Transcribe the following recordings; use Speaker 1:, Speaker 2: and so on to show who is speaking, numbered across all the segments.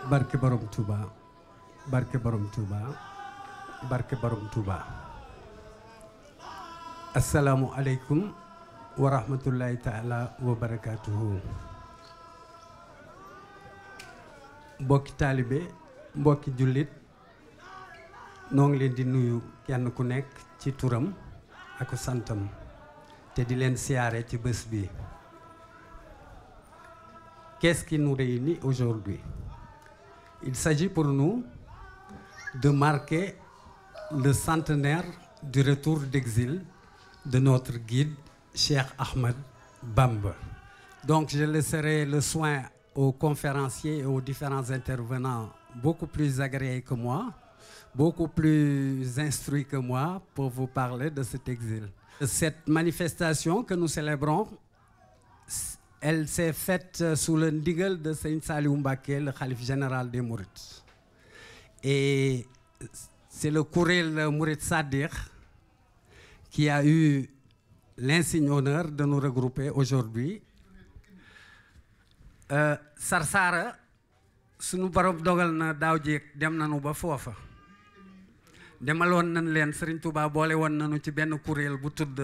Speaker 1: barke borom Touba barke borom Touba barke borom Touba. Assalamu alaikum wa rahmatullahi ta'ala wa barakatuhu. Mbokki taalibe mbokki jullit noo ngi leen di nuyu kenn ku nekk ci turam ak santam te di leen siyaare ci bés bi. Qu'est-ce qui nous réunit aujourd'hui? Il s'agit pour nous de marquer le centenaire du retour d'exil de notre guide Cheikh Ahmed Bamba. Donc je laisserai le soin aux conférenciers et aux différents intervenants beaucoup plus agréés que moi, beaucoup plus instruits que moi pour vous parler de cet exil. Cette manifestation que nous célébrons, elle s'est faite sous le ndigal de Seigne Saliou Mbacké, le khalife général des Mourides. Et c'est le Kourel Mouride Sadiq qui a eu l'insigne honneur de nous regrouper aujourd'hui. Sarsara sunu borom dogal na daaw jéeg dem nañu ba foofa demaloon nañ leen Serigne Touba boole woon nañu ci benn kuréel bu tudd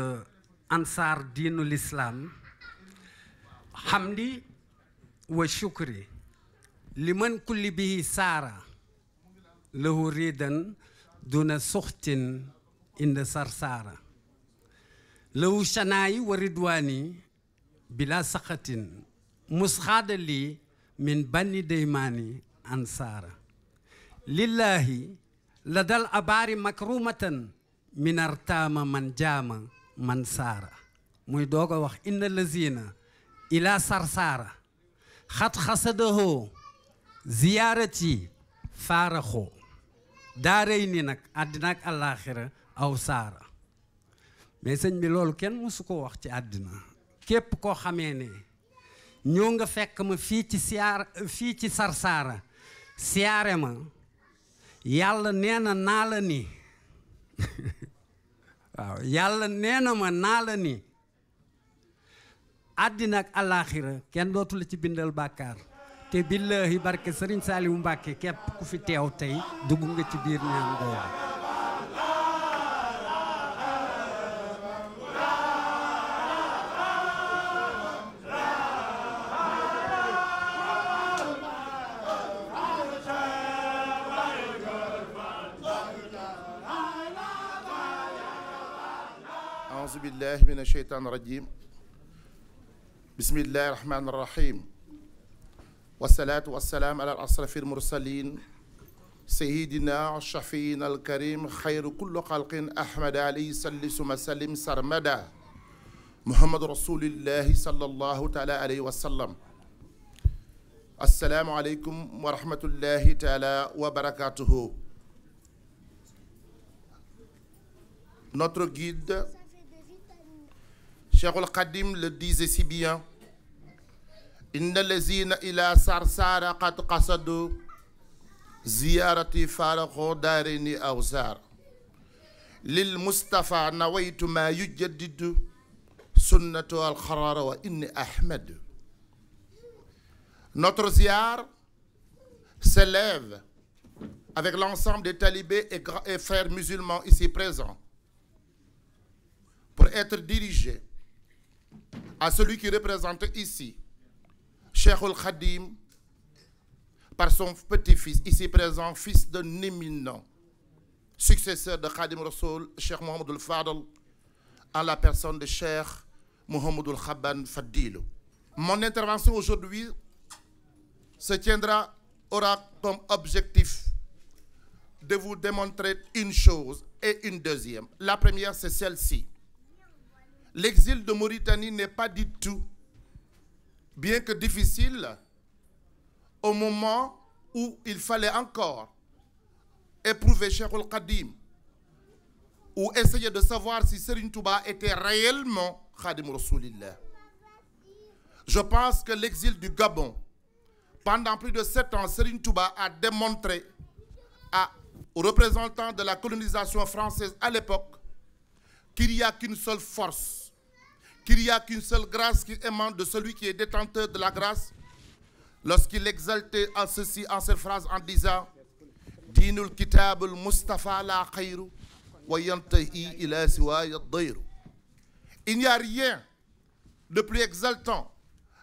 Speaker 1: Ansar Diinul Islam hamdi wa shukri liman kulli bihi saara lahu ridan duna suxtin inda sarsara lahu shanaayi wa ridwaani bila saxatin musxaada lii min banni deymaani ansaara lillahi la dal abaari makrumatan min artaama man jaama man saara muy doog a wax inna lazina ila sarsara xat xasadahoo ziyaarati faaraxoo daaray ni nag àddina ak àllaaxira aw saara. Mais sëñ bi loolu kenn mësu ko wax ci àddina. Képp koo xamee ne ñoo nga fekk ma fii ci Sarsara siyaare ma yàlla nee na naa la ni waaw yàlla nee na ma naa la ni àddina ak àllaaxira kenn dootu la ci bindal bàkkaar te billahi barke Serigne Saliou Mbacké képp ku fi teew tey dugg nga ci biir ñaan googu.
Speaker 2: أعوذ بالله من الشيطان الرجيم بسم الله الرحمن الرحيم والصلاة والسلام على أشرف المرسلين سيدنا الشفيع الكريم خير كل خلق أحمد عليه صلى وسلم سرمدا محمد رسول الله صلى الله تعالى عليه وسلم. السلام عليكم ورحمة الله تعالى وبركاته. Notre guide Cheikh Al-Khadim le disait si bien: Inna lazina ila sarsara qad qasadu ziyarati faraxo daarini awsar lil Mustafa nawaytu ma yujaddidu sunnatu al kharara wa inni Ahmed. Notre ziar s'élève avec l'ensemble des talibés et frères musulmans ici présents pour être dirigé à celui qui représente ici Cheikh Al-Khadim par son petit-fils ici présent, fils d'un éminent successeur de Khadim Rassoul, Cheikh Mohamedou Fadel, en la personne de Cheikh Mohamedou Khaban Fadilou. Mon intervention aujourd'hui aura comme objectif de vous démontrer une chose et une deuxième. La première, c'est celle-ci. L'exil de Mauritanie n'est pas du tout, bien que difficile, au moment où il fallait encore éprouver Cheikh Al-Khadim ou essayer de savoir si Serigne Touba était réellement Khadim Rasoulillah. Je pense que l'exil du Gabon, pendant plus de 7 ans, Serigne Touba a démontré aux représentants de la colonisation française à l'époque qu'il n'y a qu'une seule force, qu'il n'y a qu'une seule grâce qui émane de celui qui est détenteur de la grâce, lorsqu'il exaltait en ceci, en cette phrase, en disant Dinul kitab al-Mustafa la khayru wa yantahi ila siwaya ad-dayru. Il n'y a rien de plus exaltant,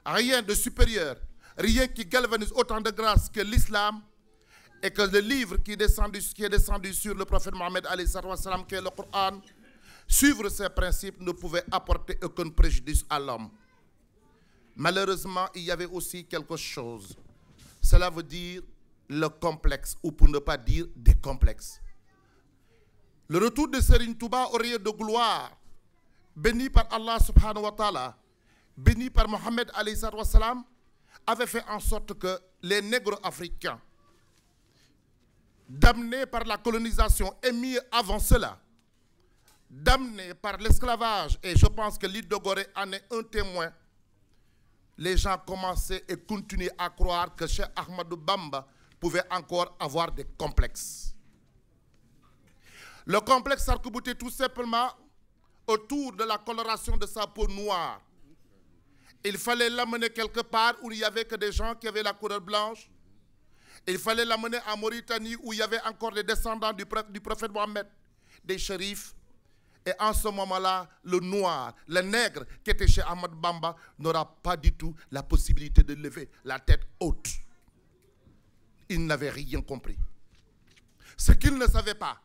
Speaker 2: rien de supérieur, rien qui galvanise autant de grâce que l'islam et que le livre qui est descendu sur le prophète Mohammed, qui est le Coran. Suivre ces principes ne pouvait apporter aucun préjudice à l'homme. Malheureusement, il y avait aussi quelque chose. Cela veut dire le complexe, ou pour ne pas dire des complexes. Le retour de Serigne Touba au rayon de gloire, béni par Allah subhanahu wa ta'ala, béni par Mohammed alayhi salam, avait fait en sorte que les nègres africains, damnés par la colonisation et mieux avant cela, damnés par l'esclavage, et je pense que l'île de Gorée en est un témoin, les gens commençaient et continuaient à croire que Cheikh Ahmadou Bamba pouvait encore avoir des complexes. Le complexe s'arc-boutait tout simplement autour de la coloration de sa peau noire. Il fallait l'amener quelque part où il n'y avait que des gens qui avaient la couleur blanche. Il fallait l'amener en Mauritanie où il y avait encore des descendants du prophète Mohammed, des shérifs. Et en ce moment-là, le noir, le nègre qui était chez Ahmad Bamba n'aura pas du tout la possibilité de lever la tête haute. Il n'avait rien compris. Ce qu'il ne savait pas,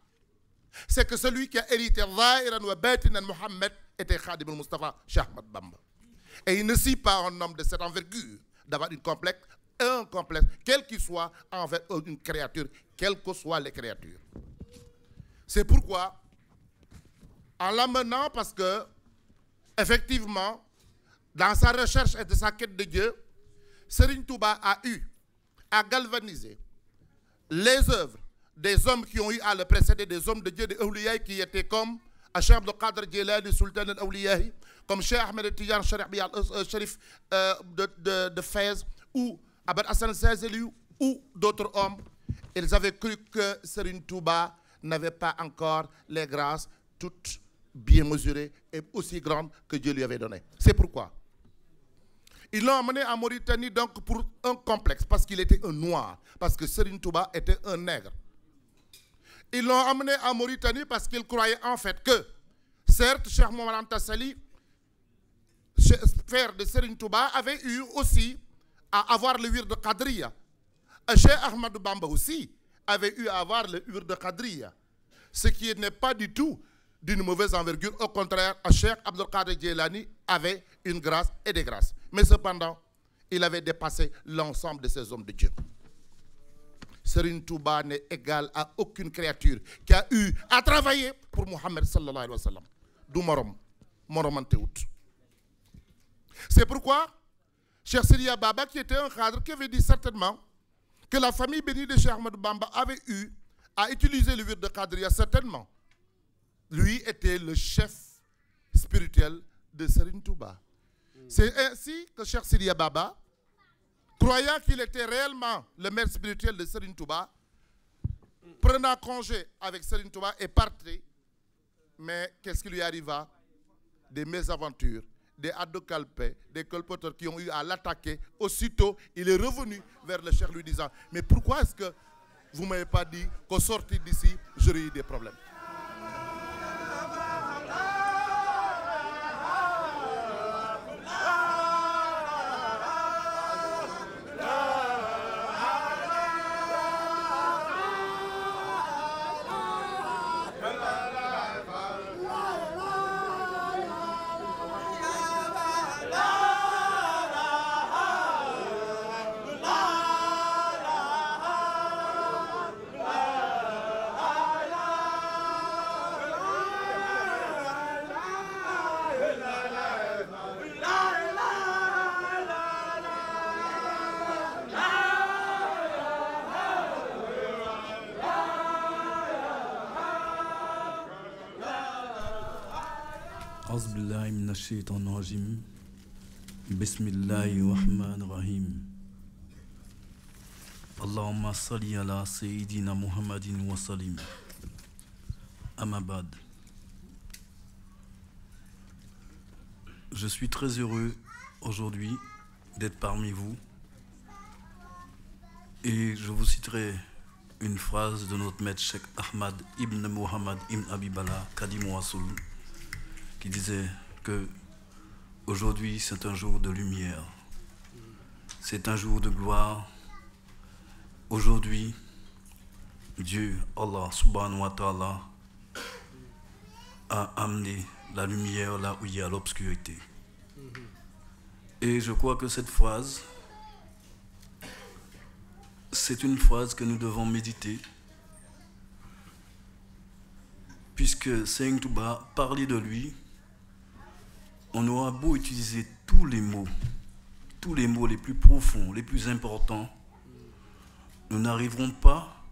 Speaker 2: c'est que celui qui a hérité Zahiran wa Batinan Mohammed était Khadim al-Mustafa chez Ahmad Bamba. Et il ne suit pas un homme de cette envergure d'avoir un complexe, quel qu'il soit, envers une créature, quelles que soient les créatures. C'est pourquoi, en l'amenant, parce que, effectivement, dans sa recherche et de sa quête de Dieu, Serigne Touba a eu à galvaniser les œuvres des hommes qui ont eu à le précéder, des hommes de Dieu, des awliyaï qui étaient comme Cheikh Abdul Qadir Jilani, Sultan al-Awliyaï, comme Cheikh Ahmed Tidiane Sharif de Fès, ou Abad Hassan Sazeli, ou d'autres hommes. Ils avaient cru que Serigne Touba n'avait pas encore les grâces toutes bien mesurées et aussi grandes que Dieu lui avait données. C'est pourquoi ils l'ont emmené en Mauritanie donc pour un complexe, parce qu'il était un noir, parce que Serigne Touba était un nègre. Ils l'ont amené en Mauritanie parce qu'ils croyaient en fait que, certes, Cheikh Mohamed Anta Sali, frère de Serigne Touba, avait eu aussi à avoir le wird de Qadriya. Cheikh Ahmadou Bamba aussi avait eu à avoir le wird de Qadriya. Ce qui n'est pas du tout d'une mauvaise envergure. Au contraire, Cheikh Abdul Qadir Jilani avait une grâce et des grâces. Mais cependant, il avait dépassé l'ensemble de ces hommes de Dieu. Serigne Touba n'est égal à aucune créature qui a eu à travailler pour Mohammed sallallahu alayhi wa sallam. Du morom, moromantewut. C'est pourquoi Cheikh Sidiya Baba, qui était un cadre, qui avait dit certainement que la famille bénie de Cheikh Ahmadou Bamba avait eu à utiliser le wird de Qadriya, certainement. Lui était le chef spirituel de Serigne Touba. C'est ainsi que Cheikh Sidiya Baba, croyant qu'il était réellement le maître spirituel de Serigne Touba, prenant congé avec Serigne Touba et partit. Mais qu'est-ce qui lui arriva? Des mésaventures, des adokalpés, des colporteurs qui ont eu à l'attaquer. Aussitôt, il est revenu vers le cheikh lui disant: mais pourquoi est-ce que vous ne m'avez pas dit qu'au sortir d'ici, j'aurais eu des problèmes?
Speaker 3: أعوذ بالله من الشيطان الرجيم بسم الله الرحمن الرحيم اللهم صل على سيدنا محمد وسلم أما بعد. Je suis très heureux aujourd'hui d'être parmi vous Et je vous citerai une phrase de notre maître Cheikh Ahmad ibn Muhammad ibn Abibala Kadim Wassoul, qui disait que aujourd'hui c'est un jour de lumière, c'est un jour de gloire. Aujourd'hui, Dieu, Allah subhanahu wa ta'ala, a amené la lumière là où il y a l'obscurité. Et je crois que cette phrase, c'est une phrase que nous devons méditer, puisque Seigneur Touba parlait de lui, on aura beau utiliser tous les mots les plus profonds, les plus importants, nous n'arriverons pas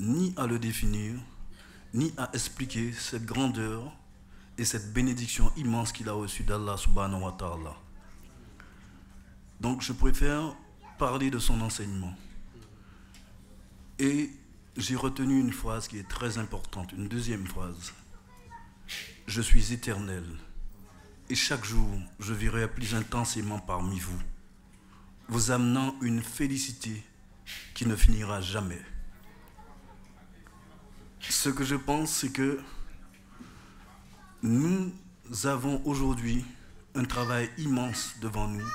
Speaker 3: ni à le définir, ni à expliquer cette grandeur et cette bénédiction immense qu'il a reçue d'Allah subhanahu wa ta'ala. Donc je préfère parler de son enseignement. Et j'ai retenu une phrase qui est très importante, une deuxième phrase. Je suis éternel, et chaque jour je vivrai plus intensément parmi vous, vous amenant une félicité qui ne finira jamais. Ce que je pense, c'est que nous avons aujourd'hui un travail immense devant nous,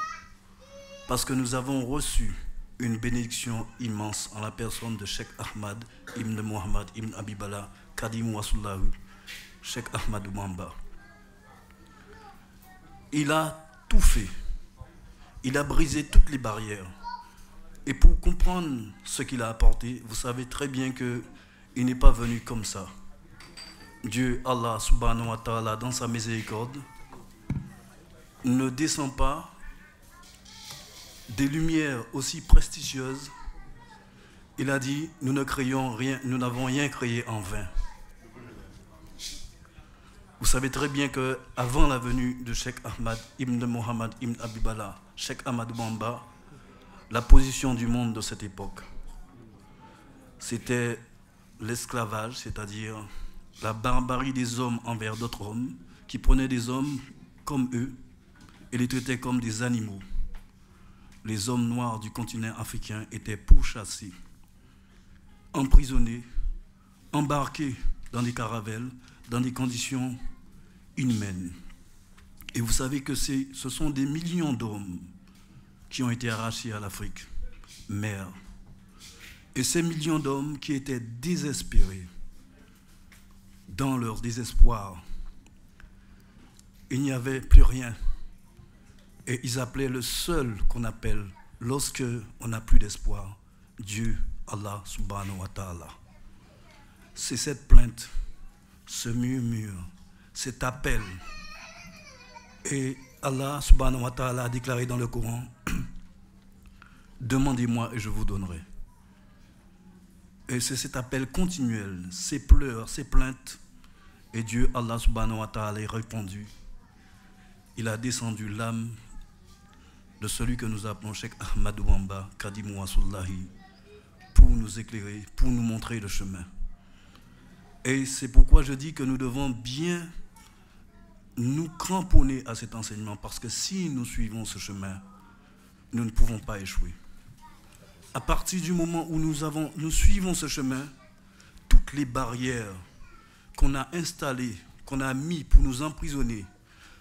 Speaker 3: parce que nous avons reçu une bénédiction immense en la personne de Cheikh Ahmad ibn Muhammad ibn Abibala Kadim Wassoul, Cheikh Ahmad Bamba. Il a tout fait, il a brisé toutes les barrières. Et pour comprendre ce qu'il a apporté, vous savez très bien qu'il n'est pas venu comme ça. Dieu, Allah subhanahu wa ta'ala, dans sa miséricorde, ne descend pas des lumières aussi prestigieuses. Il a dit, nous ne créons rien, nous n'avons rien créé en vain. Vous savez très bien qu'avant la venue de Cheikh Ahmad ibn Muhammad ibn Abibala, Cheikh Ahmad Bamba, la position du monde de cette époque, c'était l'esclavage, c'est-à-dire la barbarie des hommes envers d'autres hommes, qui prenaient des hommes comme eux et les traitaient comme des animaux. Les hommes noirs du continent africain étaient pourchassés, emprisonnés, embarqués dans des caravelles, dans des conditions inhumaines. Et vous savez que ce sont des millions d'hommes qui ont été arrachés à l'Afrique mère. Et ces millions d'hommes qui étaient désespérés, dans leur désespoir, il n'y avait plus rien. Et ils appelaient le seul qu'on appelle, lorsque on n'a plus d'espoir, Dieu, Allah subhanahu wa ta'ala. C'est cette plainte, ce murmure, cet appel. Et Allah subhanahu wa ta'ala a déclaré dans le Coran, demandez-moi et je vous donnerai. Et c'est cet appel continuel, ces pleurs, ces plaintes. Et Dieu, Allah subhanahu wa ta'ala, a répondu. Il a descendu l'âme de celui que nous appelons Cheikh Ahmad Bamba, Kadim Wassoul, pour nous éclairer, pour nous montrer le chemin. Et c'est pourquoi je dis que nous devons bien nous cramponner à cet enseignement, parce que si nous suivons ce chemin, nous ne pouvons pas échouer. À partir du moment où nous suivons ce chemin, toutes les barrières qu'on a installées, qu'on a mis pour nous emprisonner,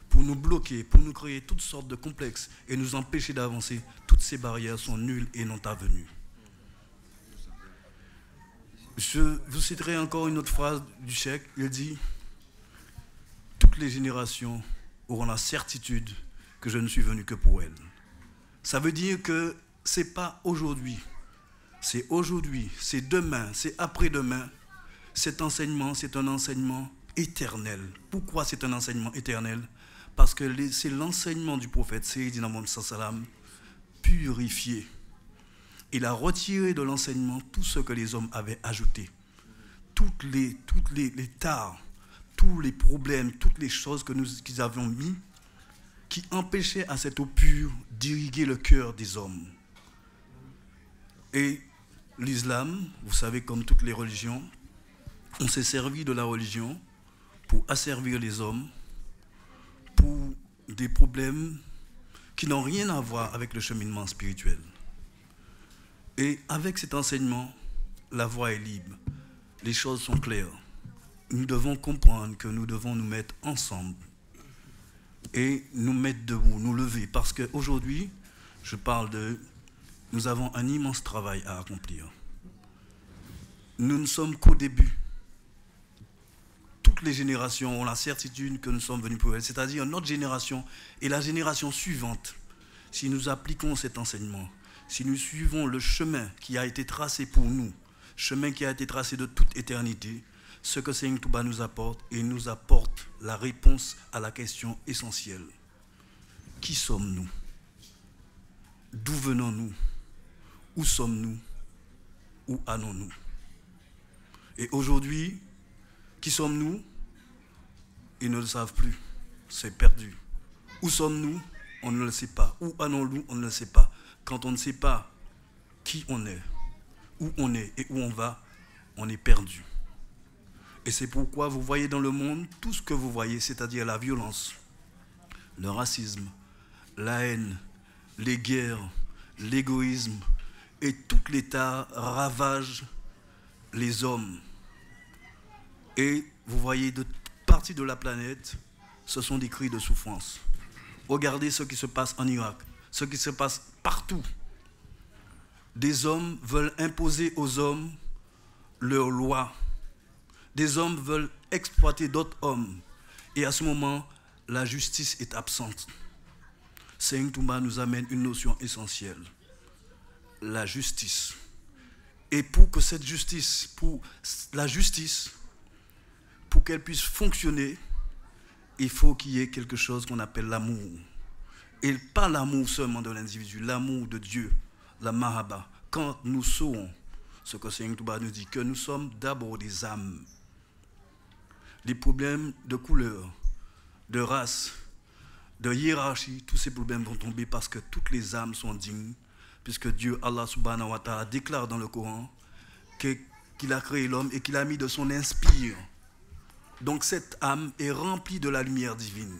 Speaker 3: pour nous bloquer, pour nous créer toutes sortes de complexes et nous empêcher d'avancer, toutes ces barrières sont nulles et non avenues. Je vous citerai encore une autre phrase du Cheikh. Il dit « Toutes les générations auront la certitude que je ne suis venu que pour elles. » Ça veut dire que ce n'est pas aujourd'hui, c'est demain, c'est après-demain. Cet enseignement, c'est un enseignement éternel. Pourquoi c'est un enseignement éternel? Parce que c'est l'enseignement du prophète Sayyidina Muhammad sallam purifié. Il a retiré de l'enseignement tout ce que les hommes avaient ajouté. Toutes les tares, tous les problèmes, toutes les choses qu'ils avaient mis, qui empêchaient à cette eau pure d'irriguer le cœur des hommes. Et l'islam, vous savez, comme toutes les religions, on s'est servi de la religion pour asservir les hommes, pour des problèmes qui n'ont rien à voir avec le cheminement spirituel. Et avec cet enseignement, la voie est libre. Les choses sont claires. Nous devons comprendre que nous devons nous mettre ensemble et nous mettre debout, nous lever. Parce qu'aujourd'hui, je parle nous avons un immense travail à accomplir. Nous ne sommes qu'au début. Toutes les générations ont la certitude que nous sommes venus pour elles, c'est-à-dire notre génération et la génération suivante. Si nous appliquons cet enseignement, si nous suivons le chemin qui a été tracé pour nous, chemin qui a été tracé de toute éternité, ce que Seigneur Touba nous apporte, et nous apporte la réponse à la question essentielle. Qui sommes-nous? D'où venons-nous? Où sommes-nous? Où allons-nous? Et aujourd'hui, qui sommes-nous? Ils ne le savent plus. C'est perdu. Où sommes-nous? On ne le sait pas. Où allons-nous? On ne le sait pas. Quand on ne sait pas qui on est, où on est et où on va, on est perdu. Et c'est pourquoi vous voyez dans le monde tout ce que vous voyez, c'est-à-dire la violence, le racisme, la haine, les guerres, l'égoïsme, et tout l'État ravage les hommes. Et vous voyez de parties de la planète, ce sont des cris de souffrance. Regardez ce qui se passe en Irak, ce qui se passe partout. Des hommes veulent imposer aux hommes leurs lois. Des hommes veulent exploiter d'autres hommes. Et à ce moment, la justice est absente. Seigneur Touba nous amène une notion essentielle. La justice. Et pour que cette justice, pour qu'elle puisse fonctionner, il faut qu'il y ait quelque chose qu'on appelle l'amour. Et pas l'amour seulement de l'individu, l'amour de Dieu, la mahaba. Quand nous saurons ce que Seigneur Touba nous dit, que nous sommes d'abord des âmes. Les problèmes de couleur, de race, de hiérarchie, tous ces problèmes vont tomber parce que toutes les âmes sont dignes, puisque Dieu, Allah subhanahu wa ta'ala, déclare dans le Coran qu'il a créé l'homme et qu'il a mis de son inspire. Donc cette âme est remplie de la lumière divine.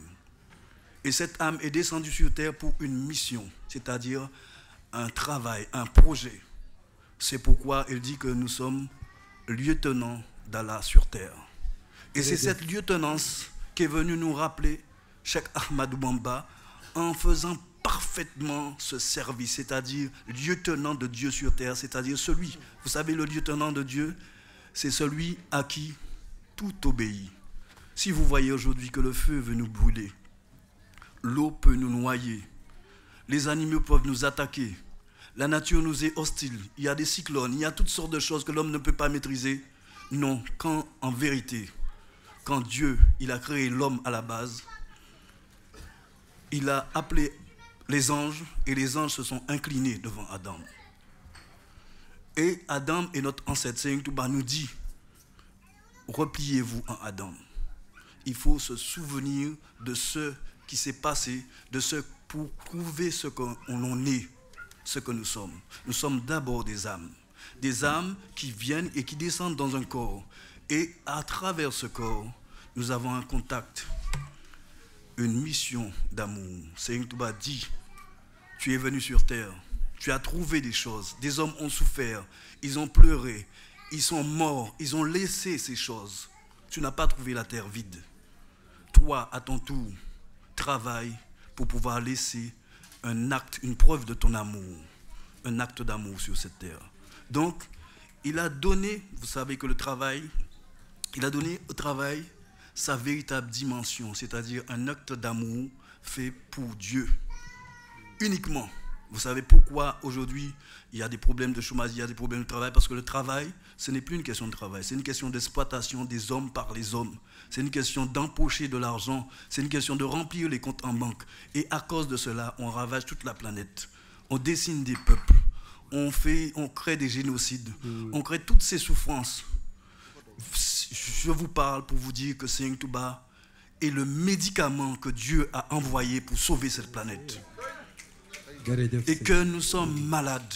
Speaker 3: Et cette âme est descendue sur terre pour une mission, c'est-à-dire un travail, un projet. C'est pourquoi il dit que nous sommes lieutenants d'Allah sur terre. Et c'est cette lieutenance qui est venue nous rappeler Cheikh Ahmadou Bamba en faisant parfaitement ce service, c'est-à-dire lieutenant de Dieu sur terre, c'est-à-dire celui, vous savez, le lieutenant de Dieu, c'est celui à qui tout obéit. Si vous voyez aujourd'hui que le feu veut nous brûler, l'eau peut nous noyer, les animaux peuvent nous attaquer, la nature nous est hostile, il y a des cyclones, il y a toutes sortes de choses que l'homme ne peut pas maîtriser. Non, quand en vérité, quand Dieu, il a créé l'homme à la base, il a appelé les anges et les anges se sont inclinés devant Adam. Et Adam est notre ancêtre. Seigneur Touba nous dit, repliez-vous en Adam. Il faut se souvenir de ce qui s'est passé, de ce pour prouver ce qu'on est, ce que nous sommes. Nous sommes d'abord des âmes qui viennent et qui descendent dans un corps. Et à travers ce corps, nous avons un contact, une mission d'amour. Seigneur Touba dit, tu es venu sur terre, tu as trouvé des choses, des hommes ont souffert, ils ont pleuré, ils sont morts, ils ont laissé ces choses. Tu n'as pas trouvé la terre vide. Toi, à ton tour, travaille pour pouvoir laisser un acte, une preuve de ton amour, un acte d'amour sur cette terre. Donc, il a donné, vous savez que le travail, il a donné au travail sa véritable dimension, c'est-à-dire un acte d'amour fait pour Dieu, uniquement. Vous savez pourquoi aujourd'hui il y a des problèmes de chômage, il y a des problèmes de travail? Parce que le travail, ce n'est plus une question de travail, c'est une question d'exploitation des hommes par les hommes. C'est une question d'empocher de l'argent, c'est une question de remplir les comptes en banque. Et à cause de cela, on ravage toute la planète. On dessine des peuples, on crée des génocides, on crée toutes ces souffrances. Je vous parle pour vous dire que Seigneur Touba est le médicament que Dieu a envoyé pour sauver cette planète. Et que nous sommes malades,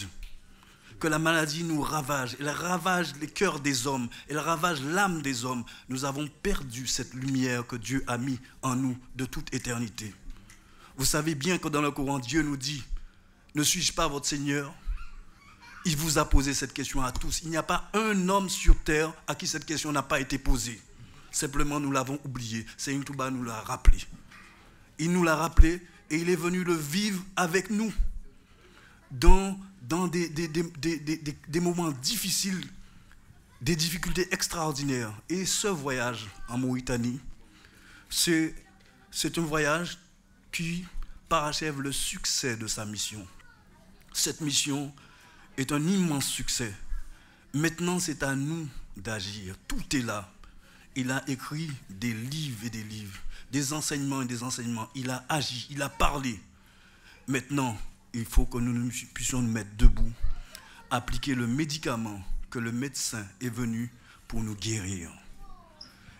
Speaker 3: que la maladie nous ravage, elle ravage les cœurs des hommes, elle ravage l'âme des hommes. Nous avons perdu cette lumière que Dieu a mis en nous de toute éternité. Vous savez bien que dans le Coran, Dieu nous dit, ne suis-je pas votre Seigneur? Il vous a posé cette question à tous. Il n'y a pas un homme sur terre à qui cette question n'a pas été posée. Simplement, nous l'avons oublié. Seigneur Touba nous l'a rappelé. Il nous l'a rappelé et il est venu le vivre avec nous dans des moments difficiles, des difficultés extraordinaires. Et ce voyage en Mauritanie, c'est un voyage qui parachève le succès de sa mission. Cette mission est un immense succès. Maintenant, c'est à nous d'agir. Tout est là. Il a écrit des livres et des livres, des enseignements et des enseignements. Il a agi, il a parlé. Maintenant, il faut que nous puissions nous mettre debout, appliquer le médicament que le médecin est venu pour nous guérir.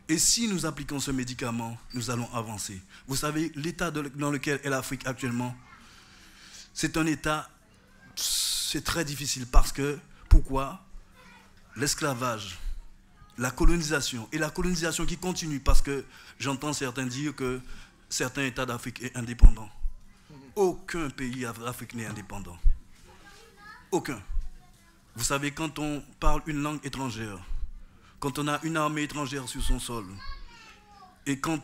Speaker 3: Et si nous appliquons ce médicament, nous allons avancer. Vous savez, l'état dans lequel est l'Afrique actuellement, c'est un état, c'est très difficile parce que, pourquoi? L'esclavage, la colonisation, et la colonisation qui continue parce que j'entends certains dire que certains États d'Afrique sont indépendants. Aucun pays d'Afrique n'est indépendant. Aucun. Vous savez, quand on parle une langue étrangère, quand on a une armée étrangère sur son sol, et quand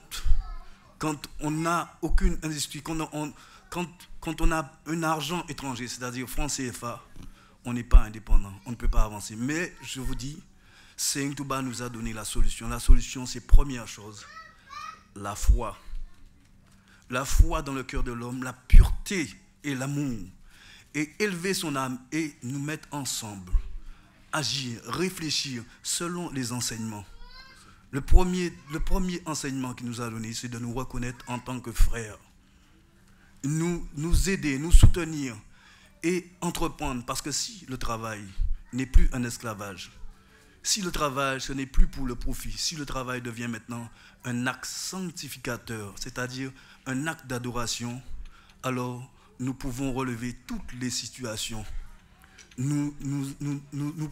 Speaker 3: on n'a aucune industrie, quand on a un argent étranger, c'est-à-dire franc CFA, on n'est pas indépendant, on ne peut pas avancer. Mais je vous dis, Seigneur Touba nous a donné la solution. La solution, c'est première chose, la foi. La foi dans le cœur de l'homme, la pureté et l'amour. Et élever son âme et nous mettre ensemble. Agir, réfléchir selon les enseignements. Le premier enseignement qu'il nous a donné, c'est de nous reconnaître en tant que frères. Nous aider, nous soutenir et entreprendre. Parce que si le travail n'est plus un esclavage, si le travail, ce n'est plus pour le profit, si le travail devient maintenant un acte sanctificateur, c'est-à-dire un acte d'adoration, alors nous pouvons relever toutes les situations. Nous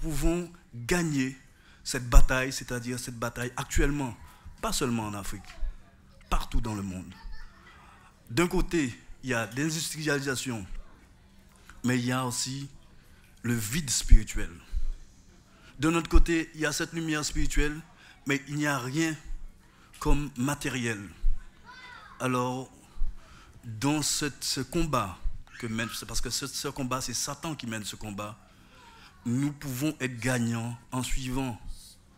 Speaker 3: pouvons gagner cette bataille, c'est-à-dire cette bataille actuellement, pas seulement en Afrique, partout dans le monde. D'un côté, il y a l'industrialisation, mais il y a aussi le vide spirituel. De notre côté, il y a cette lumière spirituelle, mais il n'y a rien comme matériel. Alors, dans ce combat que mène, parce que ce combat, c'est Satan qui mène ce combat, nous pouvons être gagnants en suivant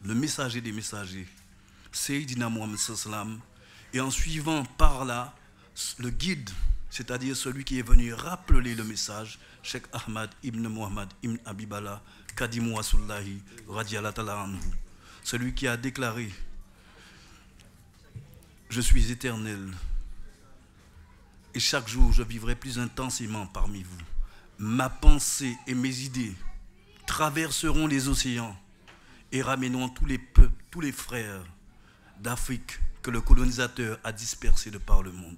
Speaker 3: le messager des messagers, Seydina Mohamed Sallam, et en suivant par là le guide, c'est-à-dire celui qui est venu rappeler le message, Cheikh Ahmad ibn Muhammad ibn Abibala, Kadimou Asoullahi, Radiallahu ta'ala anhu, celui qui a déclaré « Je suis éternel et chaque jour je vivrai plus intensément parmi vous. Ma pensée et mes idées traverseront les océans et ramèneront tous les peuples, tous les frères d'Afrique que le colonisateur a dispersés de par le monde. »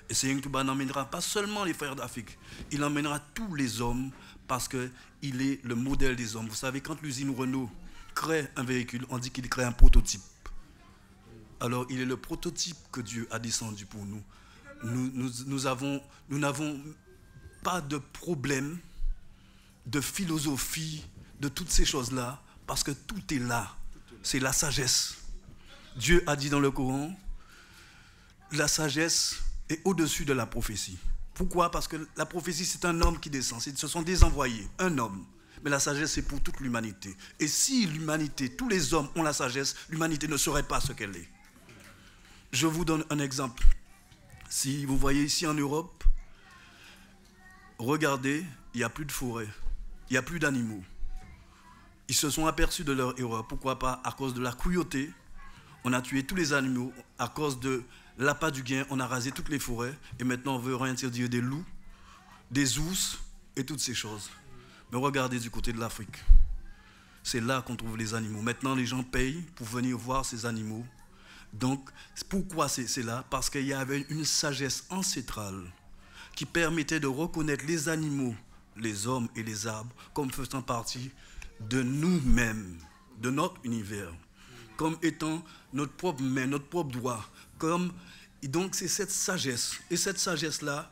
Speaker 3: Et Seigneur Touba n'emmènera pas seulement les frères d'Afrique, il emmènera tous les hommes parce qu'il est le modèle des hommes. Vous savez, quand l'usine Renault crée un véhicule, on dit qu'il crée un prototype. Alors, il est le prototype que Dieu a descendu pour nous. Nous n'avons pas de problème de philosophie, de toutes ces choses-là, parce que tout est là. C'est la sagesse. Dieu a dit dans le Coran, la sagesse est au-dessus de la prophétie. Pourquoi? Parce que la prophétie, c'est un homme qui descend. Ce sont des envoyés, un homme. Mais la sagesse, c'est pour toute l'humanité. Et si l'humanité, tous les hommes ont la sagesse, l'humanité ne saurait pas ce qu'elle est. Je vous donne un exemple. Si vous voyez ici en Europe, regardez, il n'y a plus de forêt, il n'y a plus d'animaux. Ils se sont aperçus de leur erreur. Pourquoi pas? À cause de la cruauté, on a tué tous les animaux. À cause de l'appât du gain, on a rasé toutes les forêts. Et maintenant, on veut réinterdire des loups, des ours et toutes ces choses. Mais regardez du côté de l'Afrique. C'est là qu'on trouve les animaux. Maintenant, les gens payent pour venir voir ces animaux. Donc, pourquoi c'est là? Parce qu'il y avait une sagesse ancestrale qui permettait de reconnaître les animaux, les hommes et les arbres comme faisant partie de nous-mêmes, de notre univers, comme étant notre propre main, notre propre doigt. Et donc, c'est cette sagesse. Et cette sagesse-là,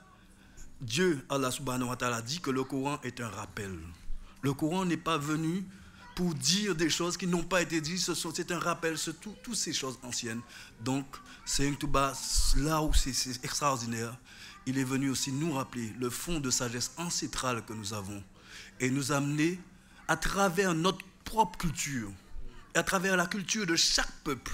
Speaker 3: Dieu, Allah subhanahu wa ta'ala, dit que le Coran est un rappel. Le Coran n'est pas venu pour dire des choses qui n'ont pas été dites. C'est un rappel sur toutes ces choses anciennes. Donc, c'est là où c'est extraordinaire. Il est venu aussi nous rappeler le fond de sagesse ancestrale que nous avons et nous amener à travers notre propre culture, et à travers la culture de chaque peuple,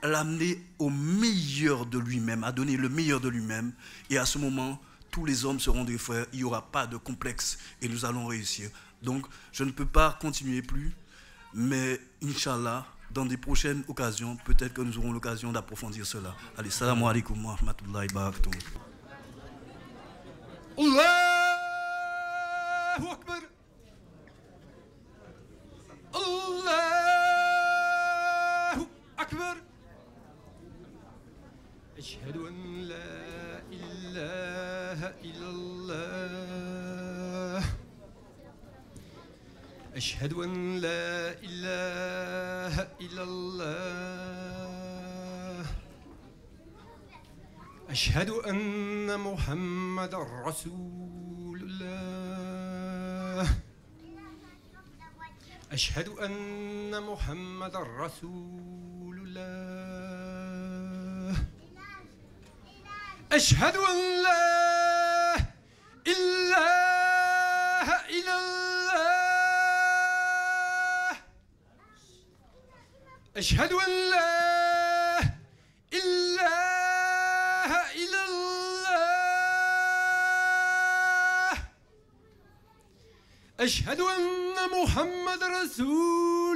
Speaker 3: à l'amener au meilleur de lui-même, à donner le meilleur de lui-même. Et à ce moment, tous les hommes seront des frères, il n'y aura pas de complexe et nous allons réussir. Donc, je ne peux pas continuer plus, mais Inch'Allah, dans des prochaines occasions, peut-être que nous aurons l'occasion d'approfondir cela. Allez, salam alaikum wa rahmatullahi wa barakatuh.
Speaker 4: Allahu Akbar. Allahu Akbar. Ashhadu an la ilaha illallah. Ashhadu an la ilaha illallah. أشهد أن محمد رسول الله أشهد أن محمد رسول الله أشهد أن لا إله إلا الله أشهد أن لا أشهد أن محمد رسول